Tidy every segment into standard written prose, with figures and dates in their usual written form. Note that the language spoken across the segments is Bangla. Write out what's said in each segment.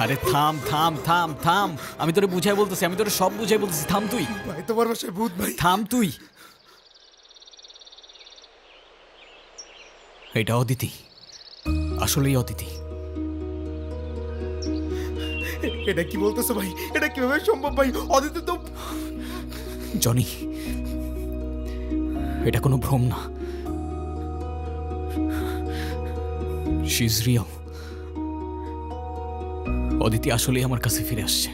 আরে থাম থাম থাম থাম, আমি তোরে বুঝাই বলতেছি, আমি তোরে সব বুঝাই বলতেছি। থাম তুই ভাই, তোমার বাসায় ভূত ভাই। থাম তুই। এটা অদিতি, আসলেই অদিতি। এটা কি বলতেছো ভাই? এটা কিভাবে সম্ভব ভাই? অদিতি তো জনি, এটা কোনো ভ্রম না, শি ইজ রিয়েল। অদিতি আসলেই আমার কাছে ফিরে আসছে।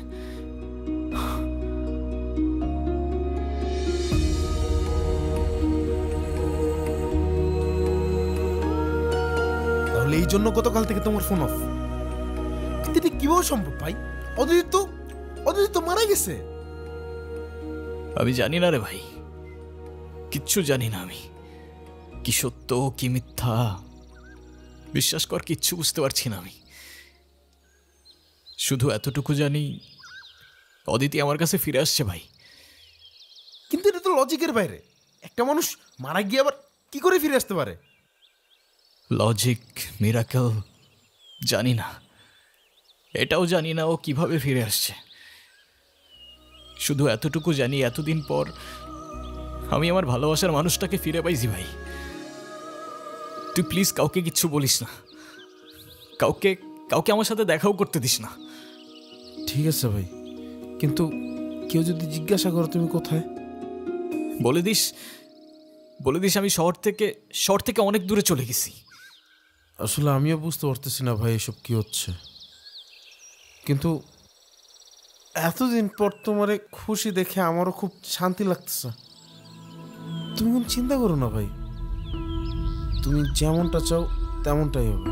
তাহলে এই জন্য গতকাল থেকে তোমার ফোন অফ? এটা কিভাবে সম্ভব ভাই? অদিতি তো মারা গেছে। আমি জানি না রে ভাই, কিচ্ছু জানি না আমি। কি সত্য কি মিথ্যা বিশ্বাস কর, কিচ্ছু বুঝতে পারছি না আমি। শুধু এতটুকু জানি অদিতি আমার কাছে ফিরে আসছে ভাই। কিন্তু এটা তো লজিকের বাইরে। একটা মানুষ মারা গিয়ে আবার কি করে ফিরে আসতে পারে? লজিক, মিরাকেল, জানি না। এটাও জানি না ও কিভাবে ফিরে আসছে। শুধু এতটুকু জানি এতদিন পর আমি আমার ভালোবাসার মানুষটাকে ফিরে পাইছি ভাই। তুই প্লিজ কাউকে কিচ্ছু বলিস না, কাউকে কাউকে আমার সাথে দেখাও করতে দিস না। ঠিক আছে ভাই, কিন্তু কেউ যদি জিজ্ঞাসা করো তুমি কোথায়? বলে দিস আমি শহর থেকে অনেক দূরে চলে গেছি। আসলে আমিও বুঝতে পারতেছি না ভাই এসব কি হচ্ছে, কিন্তু এতদিন পর তোমারে খুশি দেখে আমারও খুব শান্তি লাগতেছে। তুমি কোন চিন্তা করো না ভাই, তুমি যেমনটা চাও তেমনটাই হবে।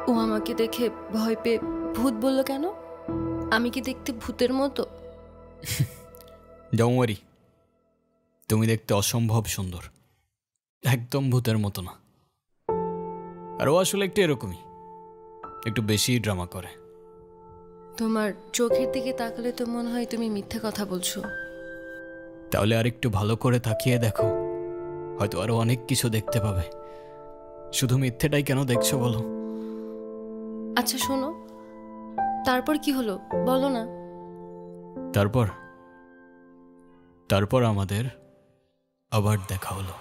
ও আমাকে দেখে ভয় পেয়ে ভূত বলল কেন? আমি কি দেখতে ভূতের মতো? জমওয়ারি, তুমি দেখতে অসম্ভব সুন্দর, একদম ভূতের মতো না। আর ও আসলে একটু এরকমই, একটু বেশি ড্রামা করে। তোমার চোখের দিকে তাকালে তো মনে হয় তুমি মিথ্যে কথা বলছো। তাহলে আর একটু ভালো করে তাকিয়ে দেখো, হয়তো আরো অনেক কিছু দেখতে পাবে। শুধু মিথ্যেটাই কেন দেখছো বলো? আচ্ছা শোনো, তারপর কি হলো বলো না। তারপর আমাদের আবার দেখা হলো।